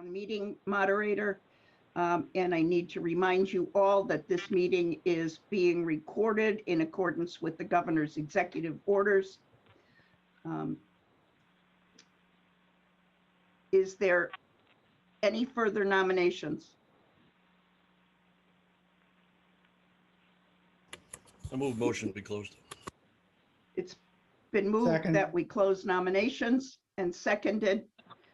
town meeting moderator. And I need to remind you all that this meeting is being recorded in accordance with the governor's executive orders. Is there any further nominations? I move motion to be closed. It's been moved Second. that we close nominations and seconded.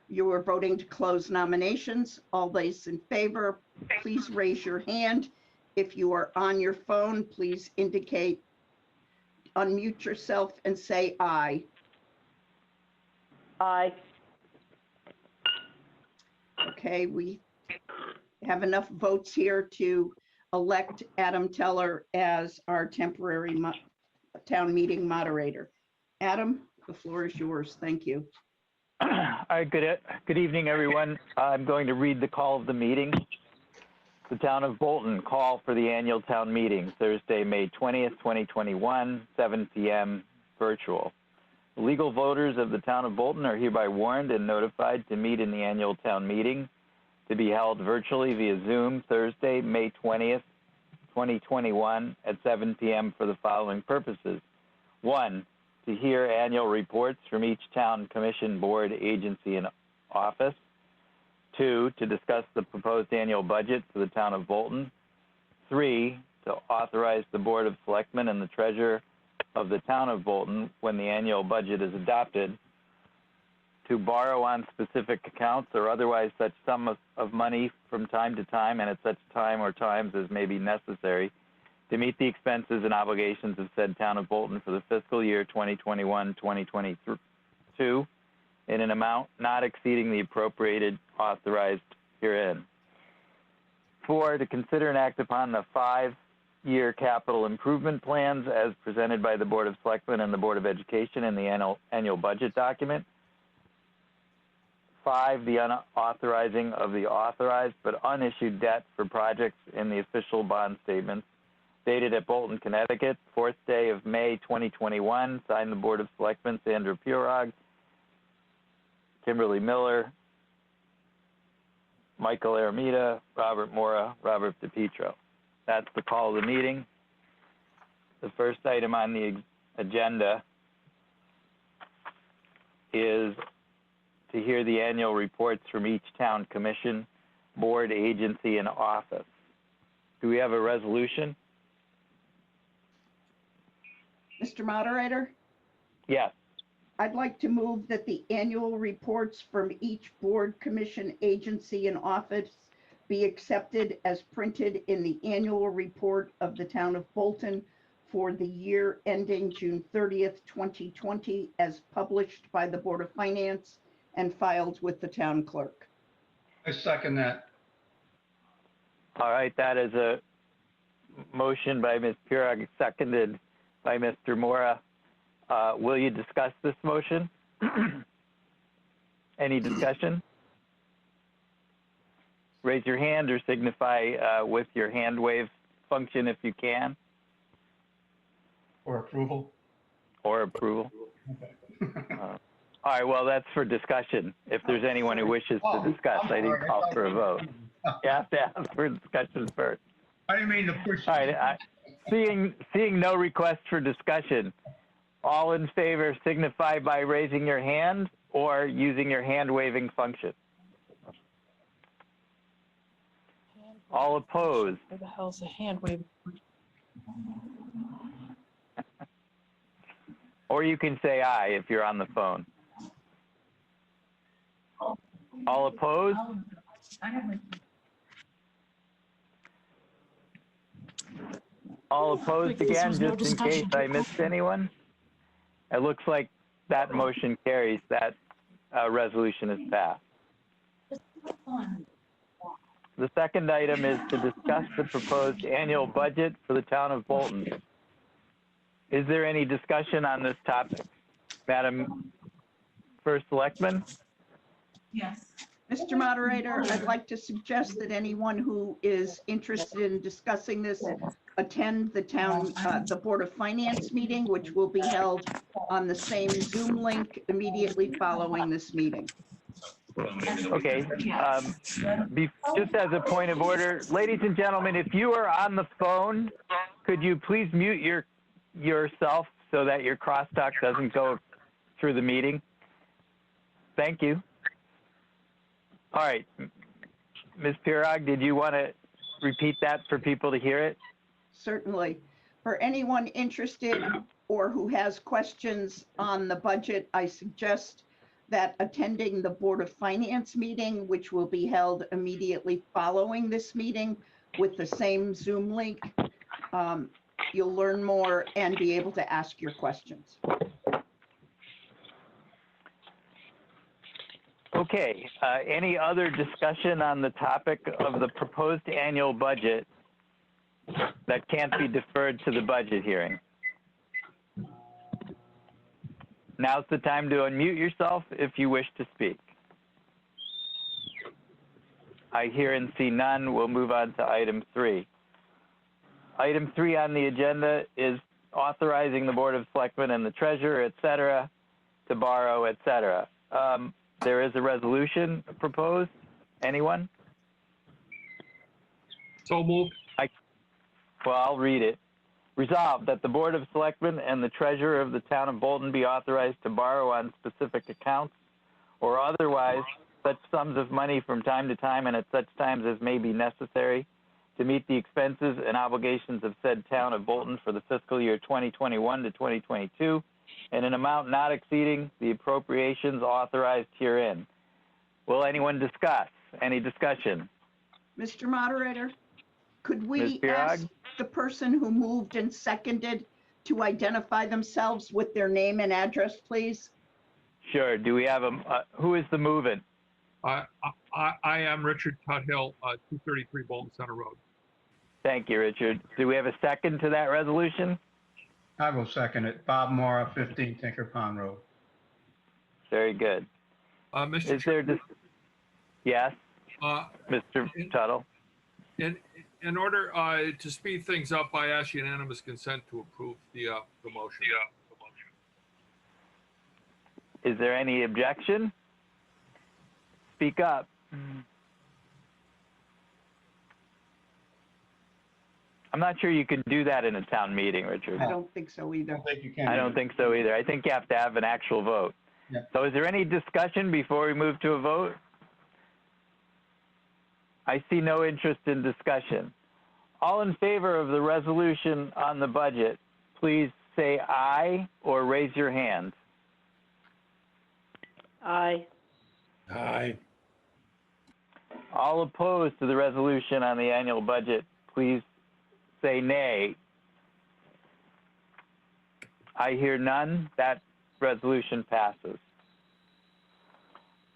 You are voting to close nominations. All those in favor, please raise your hand. If you are on your phone, please indicate, unmute yourself and say aye. Aye. Okay, we have enough votes here to elect Adam Teller as our temporary town meeting moderator. Adam, the floor is yours. Thank you. All right, good evening, everyone. I'm going to read the call of the meeting. The Town of Bolton call for the annual town meeting, Thursday, May 20th, 2021, 7 p.m. virtual. The legal voters of the Town of Bolton are hereby warned and notified to meet in the annual town meeting to be held virtually via Zoom Thursday, May 20th, 2021 at 7 p.m. for the following purposes. 1, to hear annual reports from each town commission, board, agency, and office. 2, to discuss the proposed annual budget for the Town of Bolton. 3, to authorize the Board of Selectmen and the Treasurer of the Town of Bolton, when the annual budget is adopted, to borrow on specific accounts or otherwise such sum of money from time to time and at such time or times as may be necessary to meet the expenses and obligations of said Town of Bolton for the fiscal year 2021-2022 in an amount not exceeding the appropriated authorized herein. 4, to consider and act upon the 5-year capital improvement plans as presented by the Board of Selectmen and the Board of Education in the annual budget document. 5, the unauthorizing of the authorized but unissued debt for projects in the official bond statements dated at Bolton, Connecticut, 4th day of May 2021, signed the Board of Selectmen, Sandra Purog, Kimberly Miller, Michael Aramita, Robert Mora, Robert DePietro. That's the call of the meeting. The first item on the agenda is to hear the annual reports from each town commission, board, agency, and office. Do we have a resolution? Mr. Moderator? Yes. I'd like to move that the annual reports from each board, commission, agency, and office be accepted as printed in the annual report of the Town of Bolton for the year ending June 30th, 2020, as published by the Board of Finance and filed with the town clerk. I second that. All right, that is a motion by Ms. Purog, seconded by Mr. Mora. Will you discuss this motion? Any discussion? Raise your hand or signify with your hand wave function if you can. Or approval. Or approval. Okay. All right, well, that's for discussion. If there's anyone who wishes to discuss, I didn't call for a vote. You have to ask for discussion first. I didn't mean to push. All right, seeing no request for discussion, all in favor signify by raising your hand or using your hand waving function. All opposed. Where the hell's the hand wave? Or you can say aye if you're on the phone. All opposed? All opposed again, just in case I missed anyone? It looks like that motion carries. That resolution is passed. The second item is to discuss the proposed annual budget for the Town of Bolton. Is there any discussion on this topic? Madam First Selectman? Yes. Mr. Moderator, I'd like to suggest that anyone who is interested in discussing this attend the Board of Finance meeting, which will be held on the same Zoom link immediately following this meeting. Okay. Just as a point of order, ladies and gentlemen, if you are on the phone, could you please mute yourself so that your crosstalk doesn't go through the meeting? Thank you. All right. Ms. Pirog, did you want to repeat that for people to hear it? Certainly. For anyone interested or who has questions on the budget, I suggest that attending the Board of Finance meeting, which will be held immediately following this meeting with the same Zoom link, you'll learn more and be able to ask your questions. Okay. Any other discussion on the topic of the proposed annual budget that can't be deferred to the budget hearing? Now's the time to unmute yourself if you wish to speak. I hear and see none. We'll move on to item 3. Item 3 on the agenda is authorizing the Board of Selectmen and the Treasurer, et cetera, to borrow, et cetera. There is a resolution proposed. Anyone? So moved. Well, I'll read it. Resolved that the Board of Selectmen and the Treasurer of the Town of Bolton be authorized to borrow on specific accounts or otherwise such sums of money from time to time and at such times as may be necessary to meet the expenses and obligations of said Town of Bolton for the fiscal year 2021 to 2022 in an amount not exceeding the appropriations authorized herein. Will anyone discuss? Any discussion? Mr. Moderator, could we Ms. Pirog? ask the person who moved and seconded to identify themselves with their name and address, please? Sure. Do we have who is the movant? I am Richard Tuthill, 233 Bolton Center Road. Thank you, Richard. Do we have a second to that resolution? I will second it. Bob Mora, 15 Tinker Pond Road. Very good. Mr. Is there Chairman, yes, uh, Mr. Tuttle? in order to speed things up, I ask unanimous consent to approve the motion. Is there any objection? Speak up. I'm not sure you can do that in a town meeting, Richard. I don't think so either. I don't think you can. I don't think so either. I think you have to have an actual vote. Yeah. So is there any discussion before we move to a vote? I see no interest in discussion. All in favor of the resolution on the budget, please say aye or raise your hand. Aye. Aye. All opposed to the resolution on the annual budget, please say nay. I hear none. That resolution passes.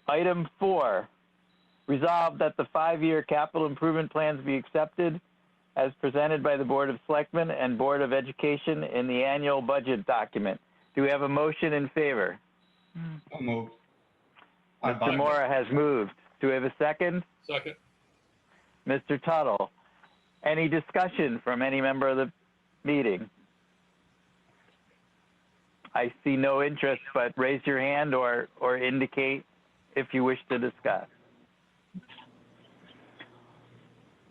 Item 4, resolved that the 5-year capital improvement plans be accepted as presented by the Board of Selectmen and Board of Education in the annual budget document. Do we have a motion in favor? So moved. Mr. Mora has moved. Do we have a second? Second. Mr. Tuttle, any discussion from any member of the meeting? I see no interest, but raise your hand or indicate if you wish to discuss.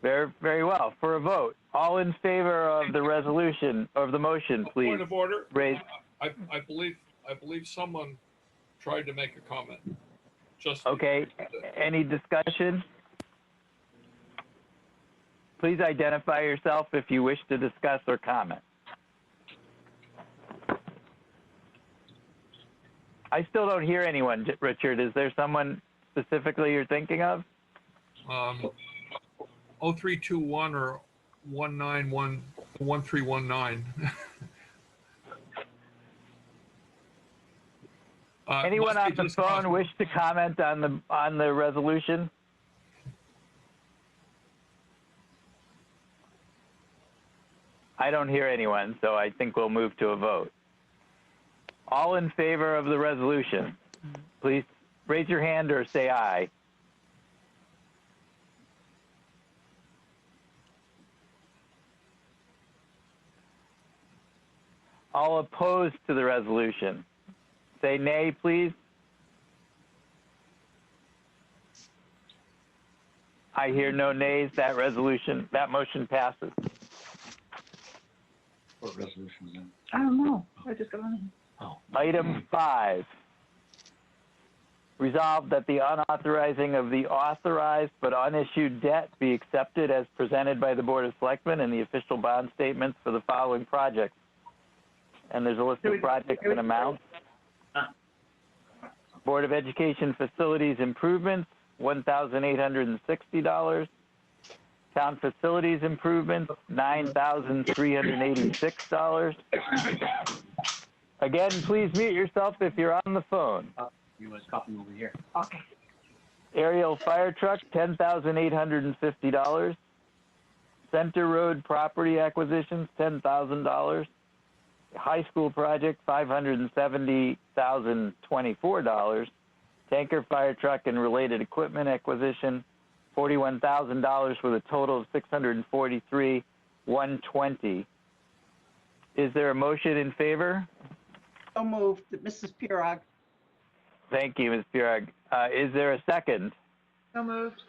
Very, very well. For a vote, all in favor of the resolution, of the motion, please. Point of order. Raise. I believe someone tried to make a comment. Just Okay. Any discussion? Please identify yourself if you wish to discuss or comment. I still don't hear anyone, Richard. Is there someone specifically you're thinking of? 0321 or 1319. Anyone must on be the just phone possible. wish to comment on the resolution? I don't hear anyone, so I think we'll move to a vote. All in favor of the resolution, please raise your hand or say aye. All opposed to the resolution, say nay, please. I hear no nays. That motion passes. What resolution is that? I don't know. I just got on. Item 5. Resolved that the unauthorizing of the authorized but unissued debt be accepted as presented by the Board of Selectmen in the official bond statements for the following projects. And there's a list of projects and amounts. Board of Education Facilities Improvements, $1,860. Town Facilities Improvements, $9,386. Again, please mute yourself if you're on the phone. You was copying over here. Okay. Aerial Fire Truck, $10,850. Center Road Property Acquisitions, $10,000. High School Project, $570,024. Tanker Fire Truck and related equipment acquisition, $41,000 with a total of $643,120. Is there a motion in favor? So moved. Mrs. Pirog. Thank you, Ms. Pirog. Is there a second? So moved.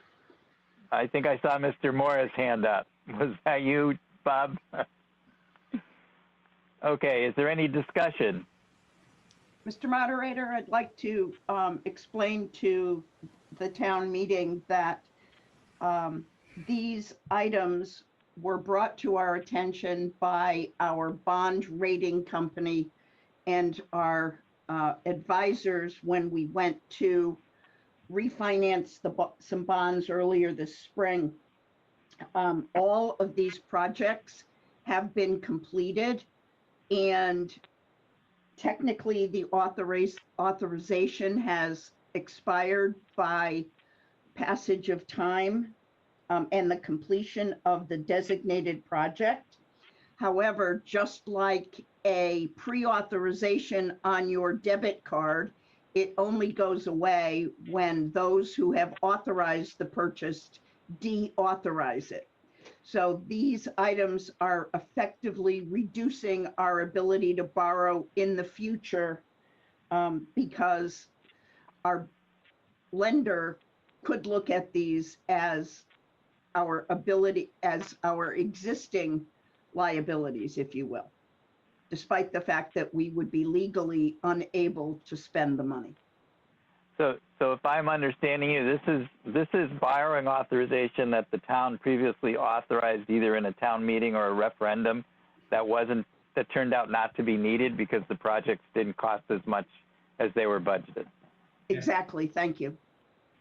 I think I saw Mr. Morris' hand up. Was that you, Bob? Okay, is there any discussion? Mr. Moderator, I'd like to explain to the town meeting that these items were brought to our attention by our bond rating company and our advisors when we went to refinance some bonds earlier this spring. All of these projects have been completed, and technically the authorization has expired by passage of time and the completion of the designated project. However, just like a pre-authorization on your debit card, it only goes away when those who have authorized the purchase deauthorize it. So these items are effectively reducing our ability to borrow in the future because our lender could look at these as our ability, as our existing liabilities, if you will, despite the fact that we would be legally unable to spend the money. So if I'm understanding you, this is borrowing authorization that the town previously authorized either in a town meeting or a referendum that turned out not to be needed because the projects didn't cost as much as they were budgeted. Exactly, thank you.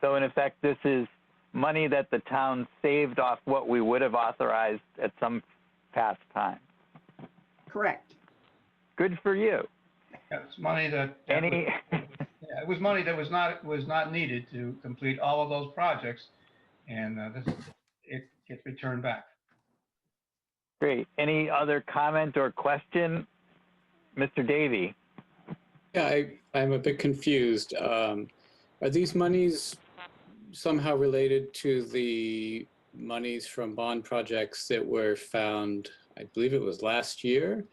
So in effect, this is money that the town saved off what we would have authorized at some past time. Correct. Good for you. It's money that. Yeah, it was money that was not needed to complete all of those projects, and it gets returned back. Great. Any other comment or question? Mr. Davey? Yeah, I'm a bit confused. Are these monies somehow related to the monies from bond projects that were found, I believe it was last year,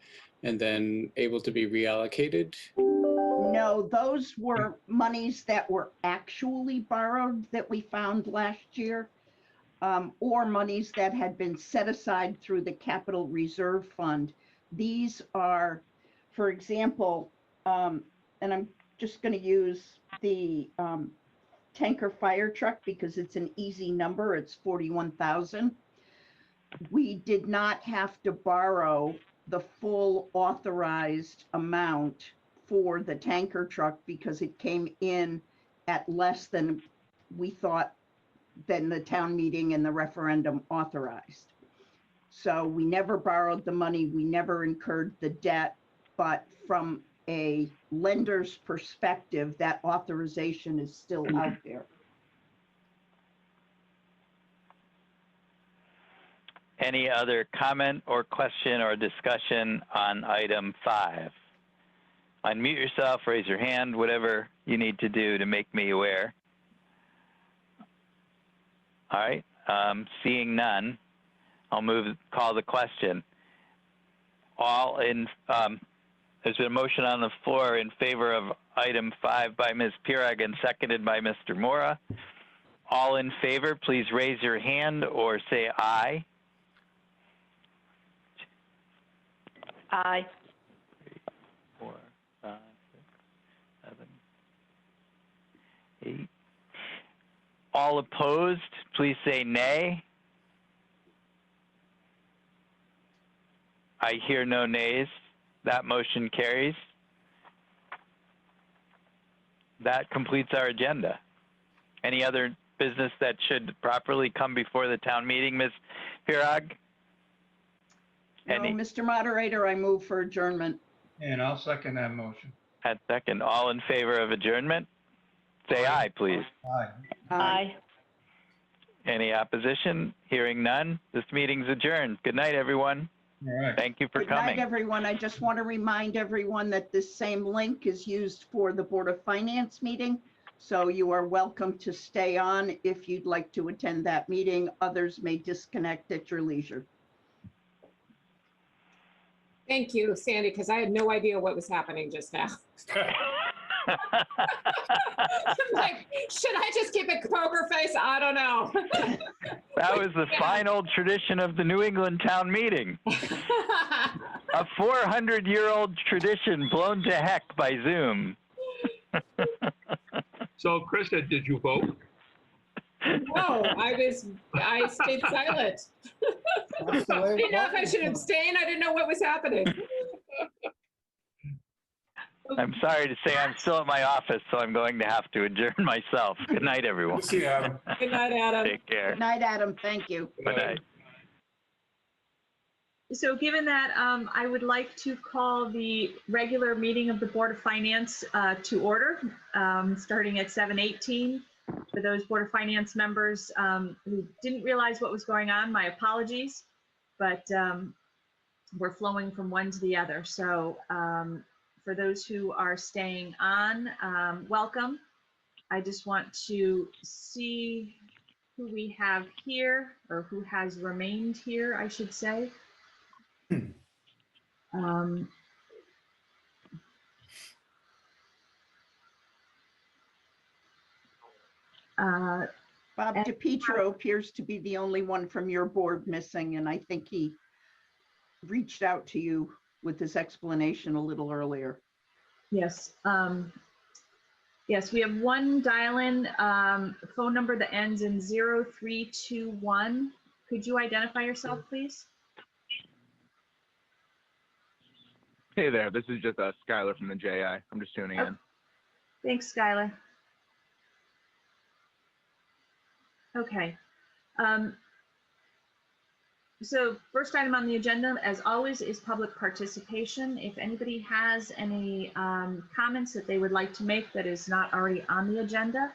and then able to be reallocated? No, those were monies that were actually borrowed that we found last year, or monies that had been set aside through the Capital Reserve Fund. These are, for example, and I'm just going to use the tanker fire truck because it's an easy number. It's 41,000. We did not have to borrow the full authorized amount for the tanker truck because it came in at less than we thought than the town meeting and the referendum authorized. So we never borrowed the money, we never incurred the debt, but from a lender's perspective, that authorization is still out there. Any other comment or question or discussion on item 5? Unmute yourself, raise your hand, whatever you need to do to make me aware. All right, seeing none, I'll call the question. There's been a motion on the floor in favor of item 5 by Ms. Pirog and seconded by Mr. Mora. All in favor, please raise your hand or say aye. Aye. 4, 5, 6, 7, 8. All opposed, please say nay. I hear no nays. That motion carries. That completes our agenda. Any other business that should properly come before the town meeting, Ms. Pirag? No, Any? Mr. Moderator, I move for adjournment. And I'll second that motion. At second, all in favor of adjournment? Say aye, please. Aye. Aye. Any opposition? Hearing none, this meeting's adjourned. Good night, everyone. All right. Thank you for Good night, coming. everyone. I just want to remind everyone that this same link is used for the Board of Finance meeting. So you are welcome to stay on if you'd like to attend that meeting. Others may disconnect at your leisure. Thank you, Sandy, because I had no idea what was happening just now. I'm like, should I just keep a poker face? I don't know. That was the fine old tradition of the New England town meeting. A 400-year-old tradition blown to heck by Zoom. So, Krista, did you vote? No, I stayed silent. I didn't know if I should abstain. I didn't know what was happening. I'm sorry to say I'm still at my office, so I'm going to have to adjourn myself. Good night, everyone. See you, Adam. Good night, Adam. Take care. Good night, Adam. Thank you. Good night. So given that, I would like to call the regular meeting of the Board of Finance to order, starting at 7:18. For those Board of Finance members who didn't realize what was going on, my apologies, but we're flowing from one to the other. So for those who are staying on, welcome. I just want to see who we have here, or who has remained here, I should say. Bob DiPietro appears to be the only one from your board missing, and I think he reached out to you with his explanation a little earlier. Yes. Yes, we have one dial-in phone number that ends in 0321. Could you identify yourself, please? Hey there, this is just Skylar from the JI. I'm just tuning in. Thanks, Skylar. Okay. So first item on the agenda, as always, is public participation. If anybody has any comments that they would like to make that is not already on the agenda,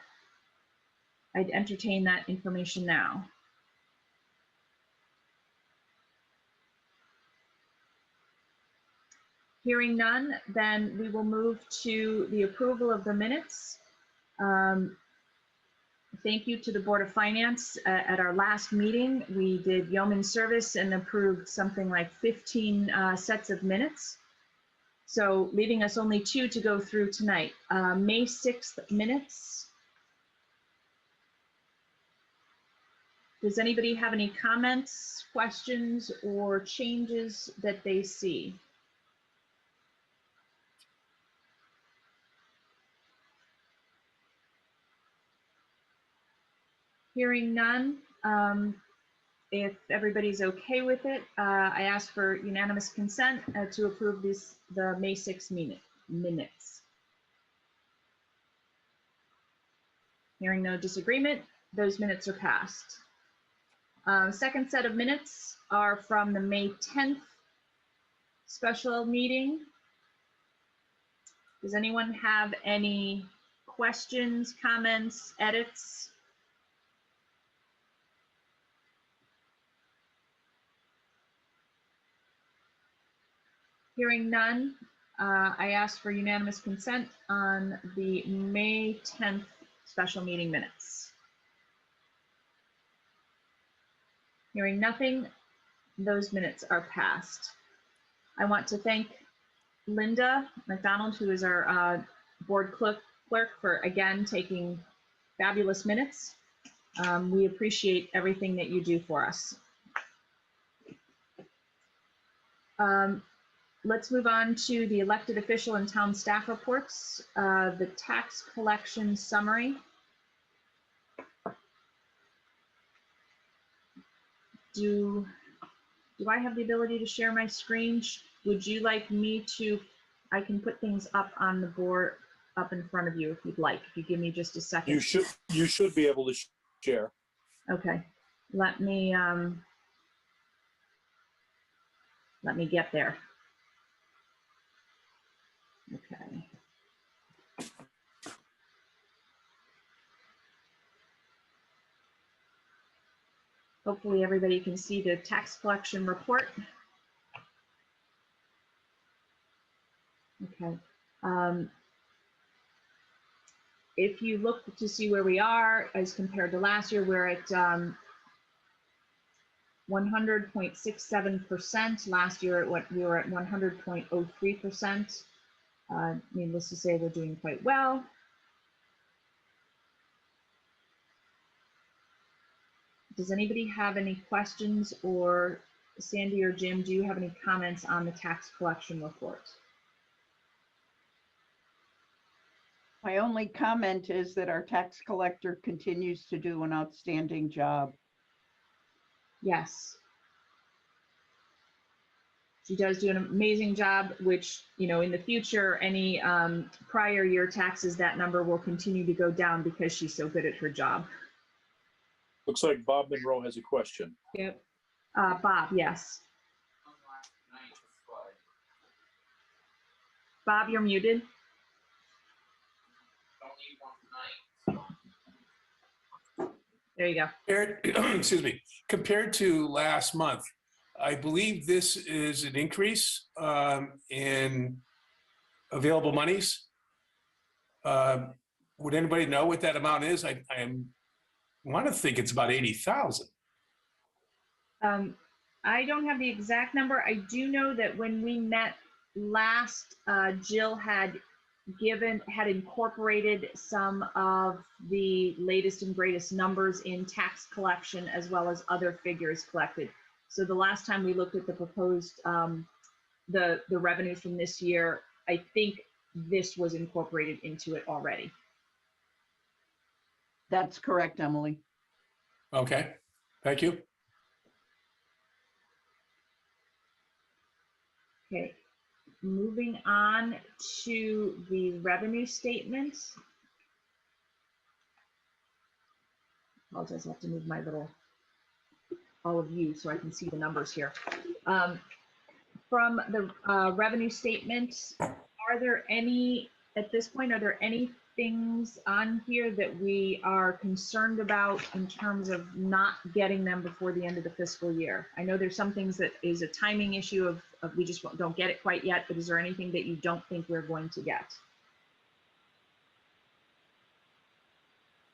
I'd entertain that information now. Hearing none, then we will move to the approval of the minutes. Thank you to the Board of Finance. At our last meeting, we did yeoman service and approved something like 15 sets of minutes. So leaving us only 2 to go through tonight. May 6th minutes. Does anybody have any comments, questions, or changes that they see? Hearing none, if everybody's okay with it, I ask for unanimous consent to approve the May 6th minutes. Hearing no disagreement, those minutes are passed. Second set of minutes are from the May 10th special meeting. Does anyone have any questions, comments, edits? Hearing none, I ask for unanimous consent on the May 10th special meeting minutes. Hearing nothing, those minutes are passed. I want to thank Linda McDonald, who is our board clerk, for again taking fabulous minutes. We appreciate everything that you do for us. Let's move on to the elected official and town staff reports. The tax collection summary. Do I have the ability to share my screen? Would you like me to? I can put things up on the board up in front of you if you'd like. If you give me just a second. You should be able to share. Okay. Let me get there. Okay. Hopefully everybody can see the tax collection report. Okay. If you look to see where we are as compared to last year, we're at 100.67%. Last year we were at 100.03%. Needless to say, we're doing quite well. Does anybody have any questions, or Sandy or Jim, do you have any comments on the tax collection report? My only comment is that our tax collector continues to do an outstanding job. Yes. She does do an amazing job, which, you know, in the future, any prior year taxes, that number will continue to go down because she's so good at her job. Looks like Bob Monroe has a question. Yep. Bob, yes. Bob, you're muted. There you go. Excuse me. Compared to last month, I believe this is an increase in available monies. Would anybody know what that amount is? I want to think it's about 80,000. I don't have the exact number. I do know that when we met last, Jill had incorporated some of the latest and greatest numbers in tax collection as well as other figures collected. So the last time we looked at the proposed, the revenues from this year, I think this was incorporated into it already. That's correct, Emily. Okay, thank you. Okay, moving on to the revenue statement. Apologize, I have to move my little, all of you so I can see the numbers here. From the revenue statement, are there any, at this point, are there any things on here that we are concerned about in terms of not getting them before the end of the fiscal year? I know there's some things that is a timing issue of we just don't get it quite yet, but is there anything that you don't think we're going to get?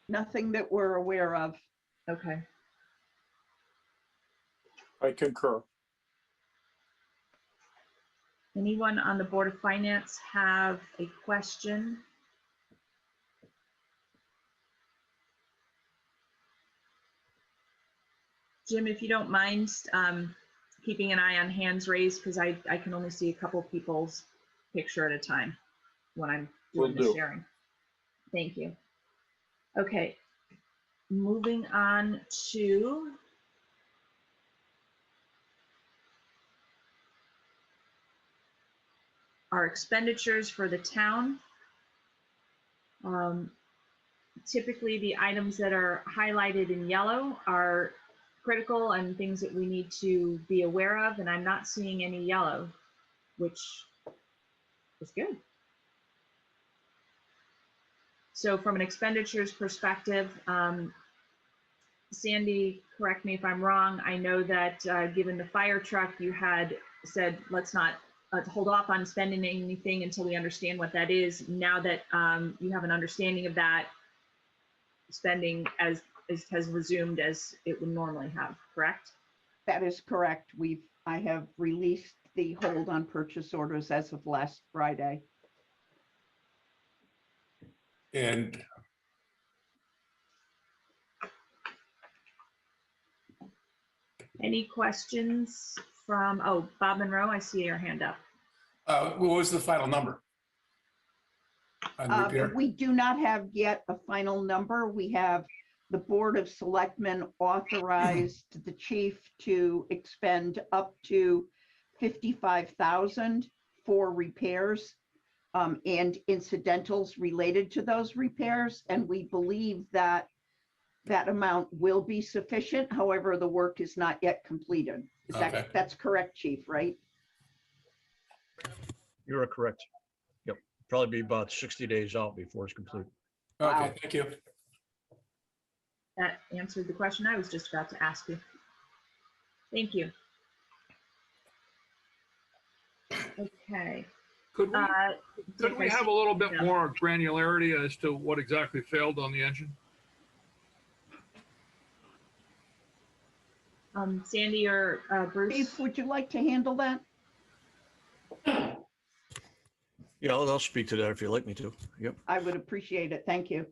Nothing that we're aware of. Okay. I concur. Anyone on the Board of Finance have a question? Jim, if you don't mind keeping an eye on hands raised, because I can only see a couple people's picture at a time when I'm doing the sharing. Thank you. Okay, moving on to our expenditures for the town. Typically, the items that are highlighted in yellow are critical and things that we need to be aware of, and I'm not seeing any yellow, which is good. So from an expenditures perspective, Sandy, correct me if I'm wrong, I know that given the fire truck, you had said, let's not hold off on spending anything until we understand what that is. Now that you have an understanding of that, spending has resumed as it would normally have, correct? That is correct. I have released the hold on purchase orders as of last Friday. And Any questions from, oh, Bob Monroe, I see your hand up. What was the final number? On repair? We do not have yet a final number. We have the Board of Selectmen authorized the chief to expend up to 55,000 for repairs and incidentals related to those repairs. And we believe that that amount will be sufficient. However, the work is not yet completed. Okay. That's correct, Chief, right? You are correct. Yep. Probably be about 60 days out before it's complete. Okay, Wow. thank you. That answered the question I was just about to ask you. Thank you. Okay. Could Dick, we I have see- a little bit yeah. more granularity as to what exactly failed on the engine? Sandy or Bruce? Chief, would you like to handle that? Yeah, I'll speak to that if you'd like me to. Yep. I would appreciate it. Thank you.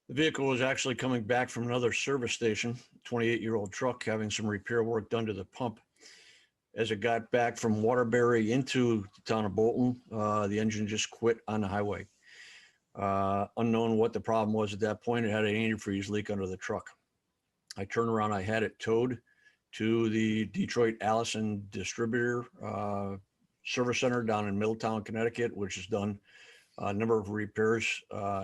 The vehicle was actually coming back from another service station, 28-year-old truck, having some repair work done to the pump. As it got back from Waterbury into the town of Bolton, the engine just quit on the highway. Unknown what the problem was at that point, it had an antifreeze leak under the truck. I turned around, I had it towed to the Detroit Allison distributor service center down in Middletown, Connecticut, which has done a number of repairs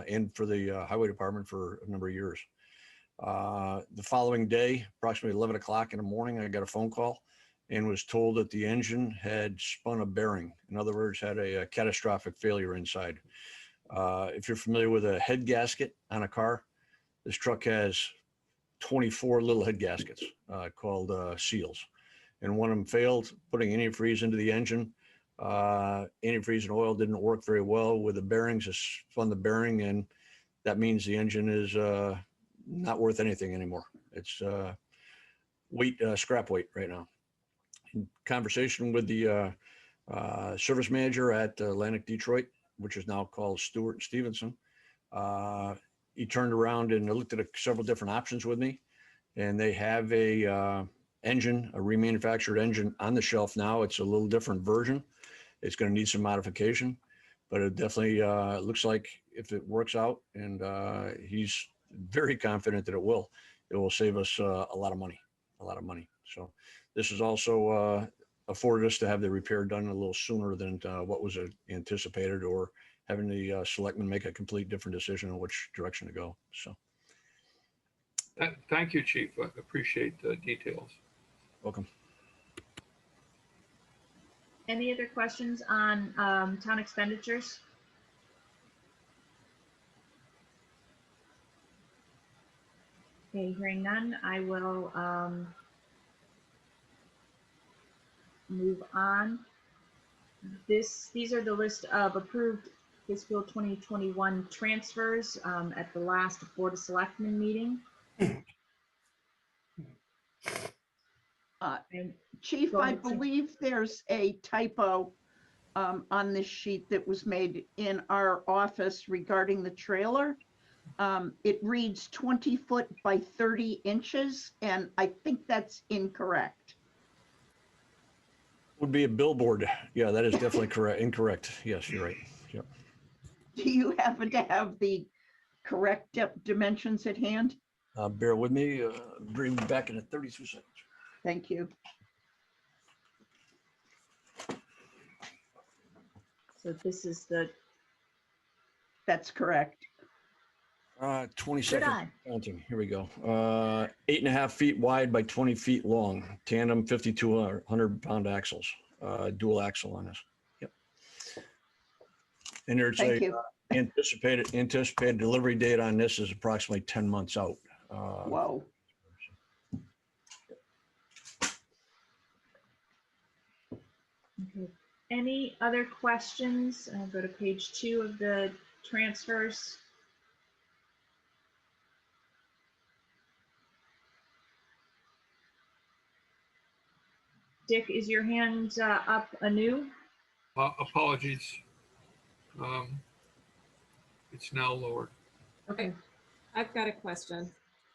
and for the highway department for a number of years. The following day, approximately 11 o'clock in the morning, I got a phone call and was told that the engine had spun a bearing. In other words, had a catastrophic failure inside. If you're familiar with a head gasket on a car, this truck has 24 little head gaskets called seals. And one of them failed, putting antifreeze into the engine. Antifreeze and oil didn't work very well with the bearings. It spun the bearing, and that means the engine is not worth anything anymore. It's scrap weight right now. In conversation with the service manager at Atlantic Detroit, which is now called Stewart Stevenson, he turned around and looked at several different options with me, and they have a engine, a remanufactured engine on the shelf now. It's a little different version. It's going to need some modification, but it definitely looks like if it works out, and he's very confident that it will save us a lot of money. So this is also afforded us to have the repair done a little sooner than what was anticipated, or having the selectmen make a complete different decision on which direction to go. So. Thank you, Chief. I appreciate the details. Welcome. Any other questions on town expenditures? Okay, hearing none, I will move on. These are the list of approved fiscal 2021 transfers at the last Board of Selectmen meeting. And Chief, Go I ahead, Chief. believe there's a typo on this sheet that was made in our office regarding the trailer. It reads 20 foot by 30 inches, and I think that's incorrect. Would be a billboard. Yeah, that is definitely correct. Incorrect. Yes, you're right. Yep. Do you happen to have the correct dimensions at hand? Bear with me. Bring me back in 32 seconds. Thank you. so this is the, That's correct. 20 Good seconds. eye. Counting. Here we go. 8.5 feet wide by 20 feet long. Tandem 5,200 pound axles. Dual axle on this. Yep. And there's Thank you. anticipated delivery date on this is approximately 10 months out. Whoa. okay. Any other questions? I'll go to page 2 of the transfers. Dick, is your hand up anew? Apologies. It's now lowered. Okay, I've got a question.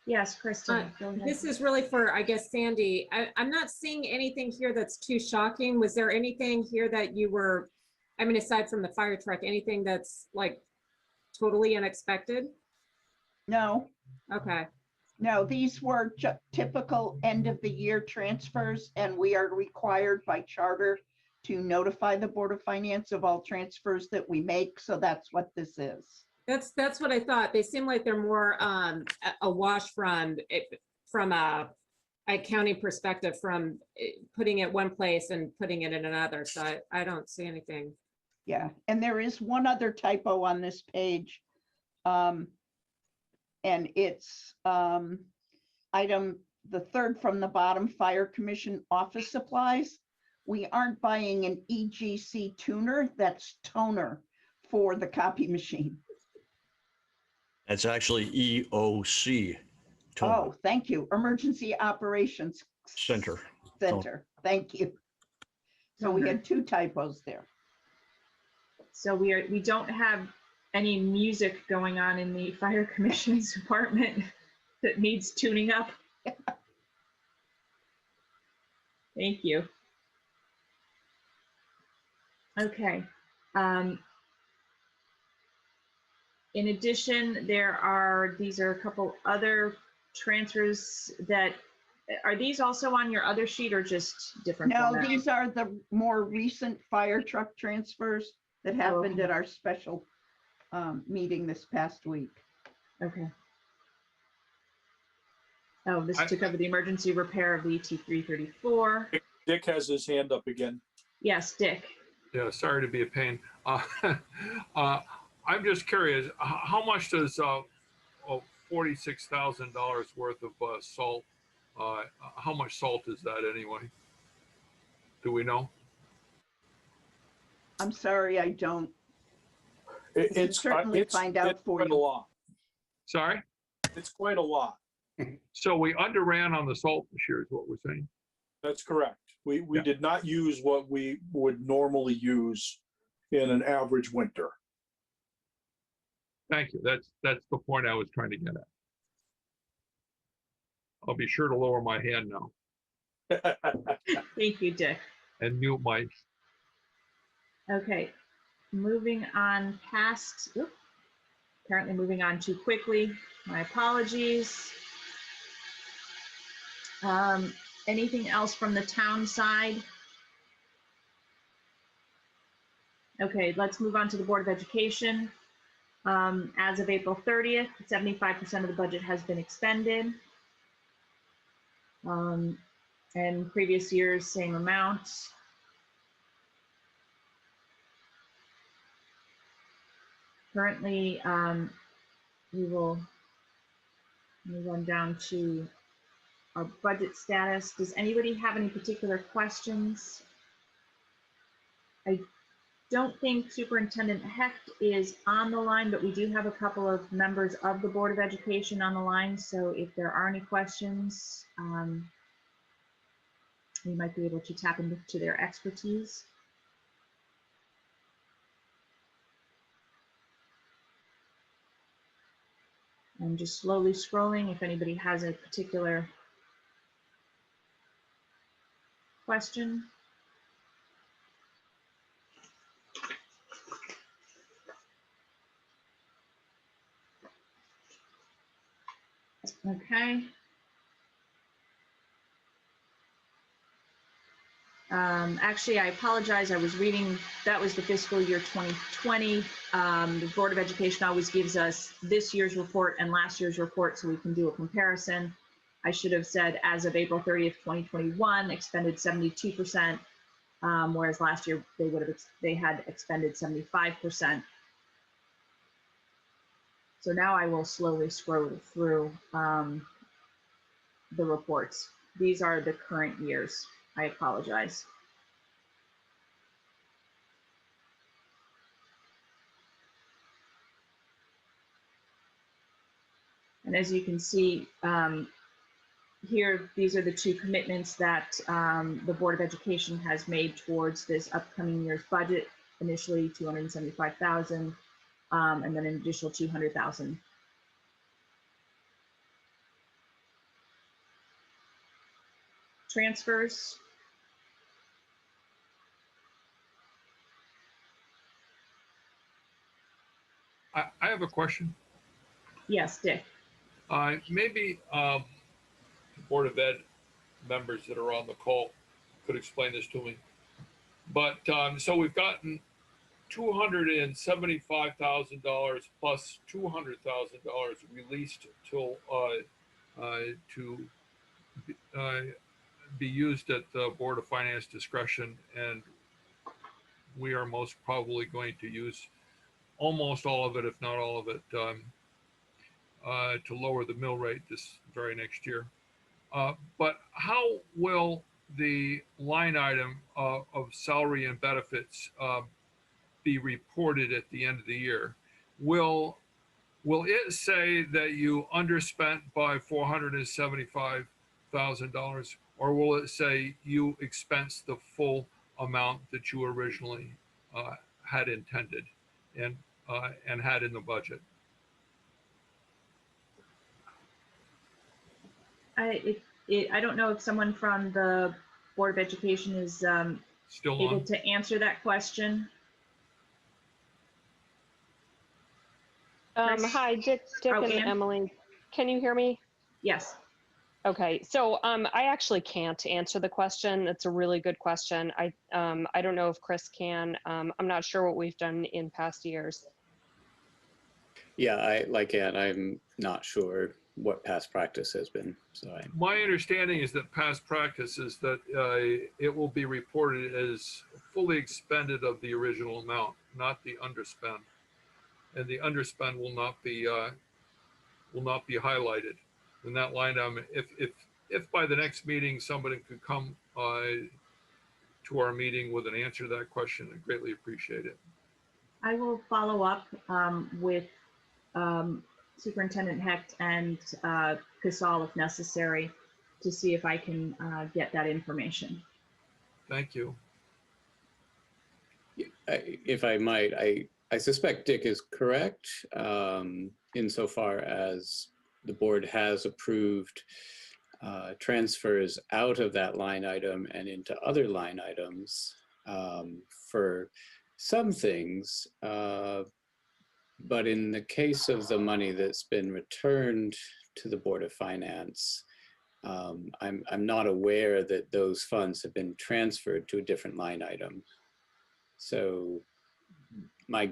Yes, Kristen, go ahead. This is really for, I guess, Sandy. I'm not seeing anything here that's too shocking. Was there anything here that you were, I mean, aside from the fire truck, anything that's like totally unexpected? No, Okay, no, these were typical end of the year transfers, and we are required by charter to notify the Board of Finance of all transfers that we make. So that's what this is. that's what I thought. They seem like they're more a wash from a accounting perspective, from putting it one place and putting it in another. So I don't see anything. Yeah, and there is one other typo on this page. And it's item, the third from the bottom, Fire Commission office supplies. We aren't buying an EGC tuner, that's toner for the copy machine. That's actually EOC. toner Oh, thank you. Emergency Operations Center. Center, thank you. So we had two typos there. So we don't have any music going on in the fire commission's department that needs tuning up. Thank you. Okay. In addition, these are a couple other transfers that, are these also on your other sheet or just different? No, format? these are the more recent fire truck transfers that happened at our special meeting this past week. Okay. Oh, this is to cover the emergency repair of the ET-334. Dick has his hand up again. Yes, Dick. Yeah, sorry to be a pain. I'm just curious, how much does $46,000 worth of salt, how much salt is that anyway? Do we know? I'm sorry, I don't. It's certainly find out for quite you. a lot. Sorry? It's quite a lot. So we underran on the salt this year is what we're saying. That's correct. We Yeah. did not use what we would normally use in an average winter. Thank you. That's the point I was trying to get at. I'll be sure to lower my hand now Thank you, Dick. and mute my. Okay, moving on past, apparently moving on too quickly. My apologies. Anything else from the town side? Okay, let's move on to the Board of Education. As of April 30th, 75% of the budget has been expended. And previous years, same amount. Currently, we will move on down to our budget status. Does anybody have any particular questions? I don't think Superintendent Hecht is on the line, but we do have a couple of members of the Board of Education on the line. So if there are any questions, we might be able to tap into their expertise. I'm just slowly scrolling if anybody has a particular question. Okay. Actually, I apologize. I was reading, that was the fiscal year 2020. The Board of Education always gives us this year's report and last year's report so we can do a comparison. I should have said as of April 30th, 2021, expended 72%, whereas last year they had expended 75%. So now I will slowly scroll through the reports. These are the current years. I apologize. And as you can see here, these are the two commitments that the Board of Education has made towards this upcoming year's budget. Initially $275,000, and then an additional $200,000. transfers. I have a question. Yes, Dick. Maybe Board of Ed members that are on the call could explain this to me. But so we've gotten $275,000 plus $200,000 released till to be used at the Board of Finance discretion, and we are most probably going to use almost all of it, if not all of it, to lower the mill rate this very next year. But how will the line item of salary and benefits be reported at the end of the year? Will it say that you underspent by $475,000, or will it say you expensed the full amount that you originally had intended and had in the budget? I don't know if someone from the Board of Education is Still able on? to answer that question. Chris? Hi, Dick Oh, and Ann? Emily. Can you hear me? Yes. Okay, so I actually can't answer the question. It's a really good question. I don't know if Chris can. I'm not sure what we've done in past years. Yeah, like Ann, I'm not sure what past practice has been. My understanding is that past practice is that it will be reported as fully expended of the original amount, not the underspend. And the underspend will not be highlighted in that line item. If by the next meeting somebody could come to our meeting with an answer to that question, I'd greatly appreciate it. I will follow up with Superintendent Hecht and Casal if necessary to see if I can get that information. Thank you. If I might, I suspect Dick is correct insofar as the board has approved transfers out of that line item and into other line items for some things. But in the case of the money that's been returned to the Board of Finance, I'm not aware that those funds have been transferred to a different line item. So my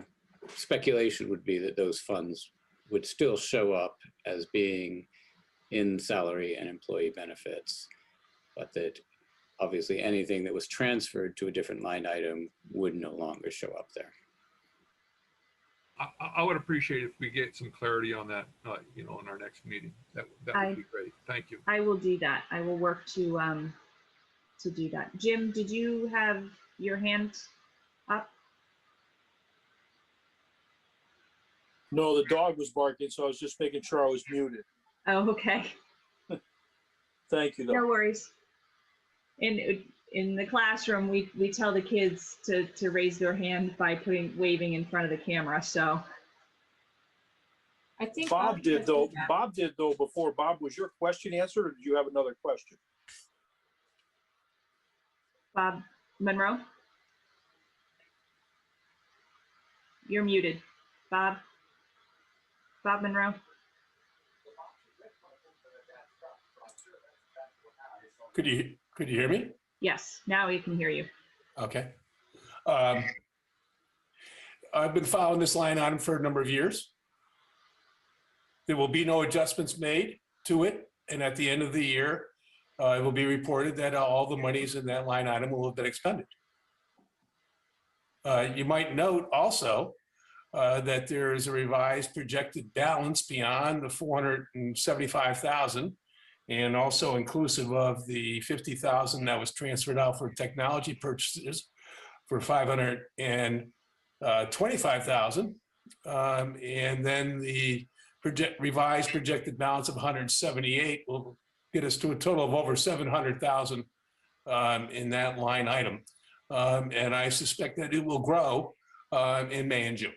speculation would be that those funds would still show up as being in salary and employee benefits, but that obviously anything that was transferred to a different line item would no longer show up there. I would appreciate if we get some clarity on that, in our next meeting. That would be great. Thank you. I will do that. I will work to do that. Jim, did you have your hand up? No, the dog was barking, so I was just making sure I was muted. Oh, okay. Thank you, No though. worries. In the classroom, we tell the kids to raise their hand by waving in front of the camera. So I think Bob did, though. Yeah. Bob did, though, before. Bob, was your question answered, or did you have another question? Bob Monroe, you're muted. Bob Monroe. Could you hear me? Yes, now we can hear you. Okay. I've been following this line item for a number of years. There will be no adjustments made to it. And at the end of the year, it will be reported that all the monies in that line item will have been expended. You might note also that there is a revised projected balance beyond the 475,000, and also inclusive of the 50,000 that was transferred out for technology purchases for 525,000. And then the revised projected balance of 178 will get us to a total of over 700,000 in that line item. And I suspect that it will grow in May and June.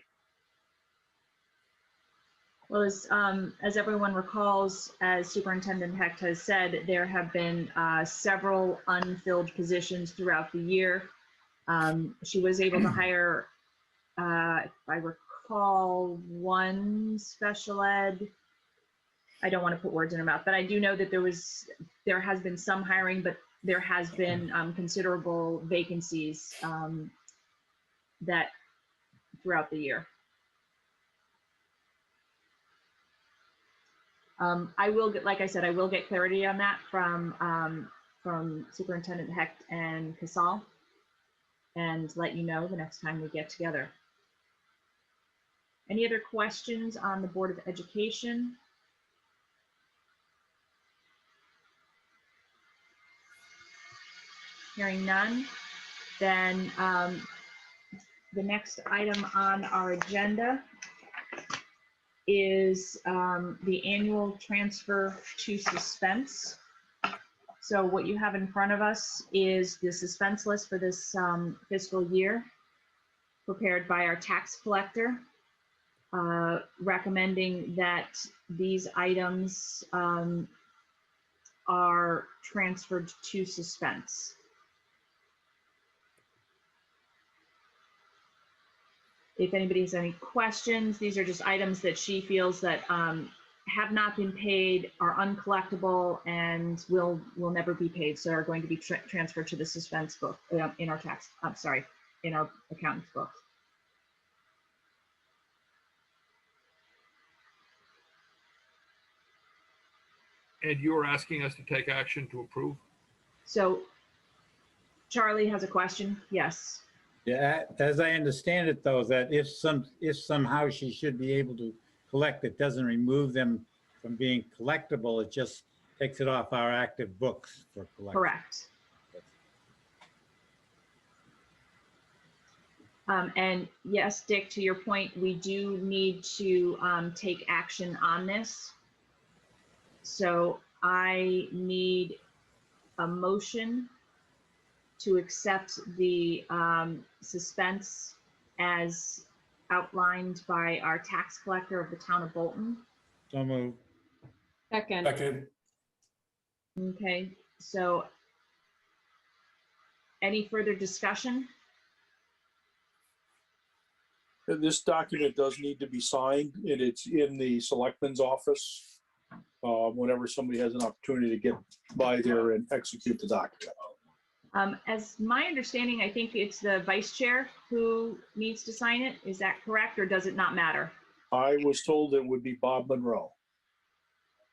Well, as everyone recalls, as Superintendent Hecht has said, there have been several unfilled positions throughout the year. She was able to hire, if I recall, one special ed. I don't want to put words in her mouth, but I do know that there has been some hiring, but there has been considerable vacancies that throughout the year. I will get, like I said, I will get clarity on that from Superintendent Hecht and Casal, and let you know the next time we get together. Any other questions on the Board of Education? Hearing none, then the next item on our agenda is the annual transfer to suspense. So what you have in front of us is the suspense list for this fiscal year, prepared by our tax collector, recommending that these items are transferred to suspense. If anybody has any questions, these are just items that she feels that have not been paid, are uncollectible, and will never be paid, so are going to be transferred to the suspense book in our tax, I'm sorry, in our accountant's book. And you're asking us to take action to approve? So Charlie has a question. Yes. Yeah, as I understand it, though, that if somehow she should be able to collect, it doesn't remove them from being collectible. It just takes it off our active books for collection. Correct. And yes, Dick, to your point, we do need to take action on this. So I need a motion to accept the suspense as outlined by our tax collector of the town of Bolton. So moved. Second. Second. Okay, so any further discussion? This document does need to be signed, and it's in the selectman's office. Whenever somebody has an opportunity to get by there and execute the document. As my understanding, I think it's the vice chair who needs to sign it. Is that correct, or does it not matter? I was told it would be Bob Monroe.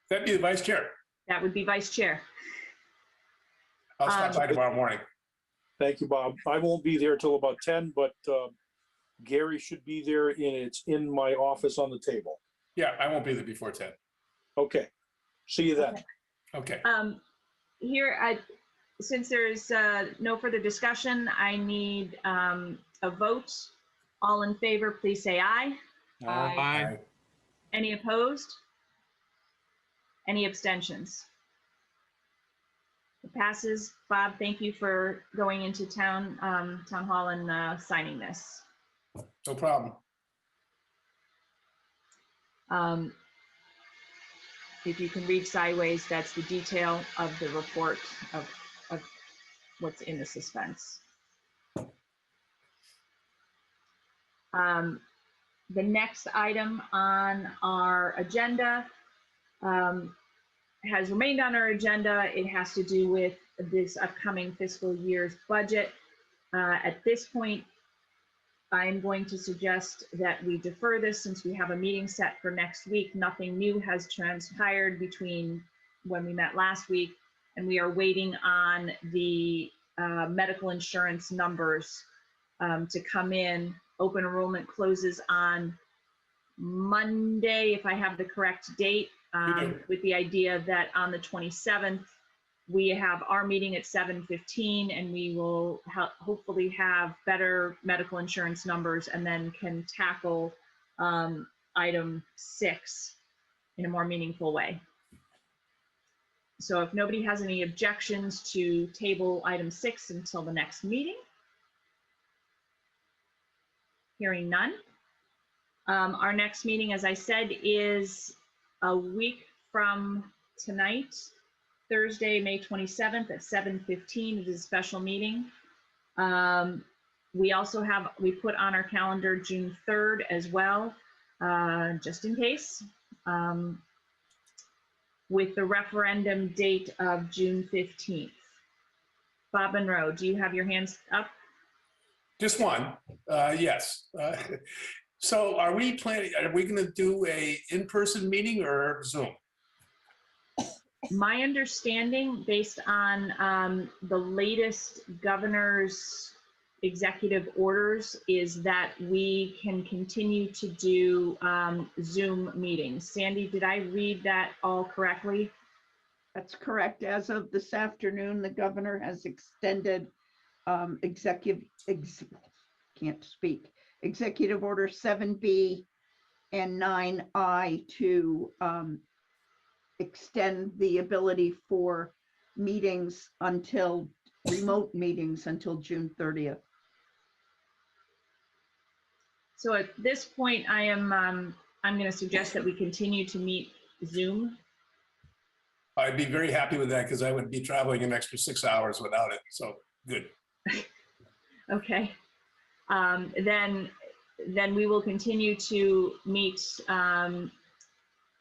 That'd be the vice chair. That would be vice chair. I'll stop by tomorrow morning. Thank you, Bob. I won't be there till about 10, but Gary should be there, and it's in my office on the table. Yeah, I won't be there before 10. Okay, see you then. Okay. Here, since there's no further discussion, I need a vote. All in favor, please say aye. Aye. Any opposed? Any abstentions? It passes. Bob, thank you for going into town hall and signing this. No problem. If you can read sideways, that's the detail of the report of what's in the suspense. The next item on our agenda has remained on our agenda. It has to do with this upcoming fiscal year's budget. At this point, I'm going to suggest that we defer this since we have a meeting set for next week. Nothing new has transpired between when we met last week, and we are waiting on the medical insurance numbers to come in. Open enrollment closes on Monday, if I have the correct date, with the idea that on the 27th, we have our meeting at 7:15, and we will hopefully have better medical insurance numbers and then can tackle item 6 in a more meaningful way. So if nobody has any objections to table item 6 until the next meeting, hearing none, Our next meeting, as I said, is a week from tonight, Thursday, May 27th at 7:15. It is a special meeting. We also have, we put on our calendar June 3rd as well, just in case, with the referendum date of June 15th. Bob Monroe, do you have your hands up? Just one, yes. So are we going to do a in-person meeting or Zoom? My understanding, based on the latest governor's executive orders, is that we can continue to do Zoom meetings. Sandy, did I read that all correctly? That's correct. As of this afternoon, the governor has extended Executive Order 7B and 9I to extend the ability for meetings until, remote meetings until June 30th. So at this point, I'm going to suggest that we continue to meet Zoom. I'd be very happy with that because I would be traveling an extra 6 hours without it. So good. Okay. Then we will continue to meet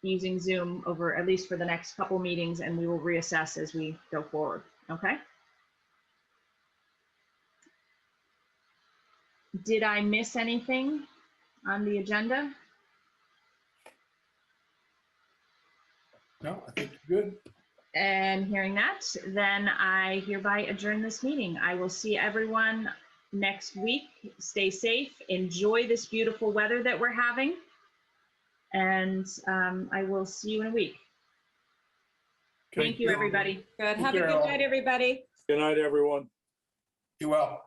using Zoom over, at least for the next couple meetings, and we will reassess as we go forward. Okay. Did I miss anything on the agenda? No, I think you're good. And hearing that, then I hereby adjourn this meeting. I will see everyone next week. Stay safe. Enjoy this beautiful weather that we're having. And I will see you in a week. Thank you, everybody. Good. Have a good night, everybody. Good night, everyone. Be well.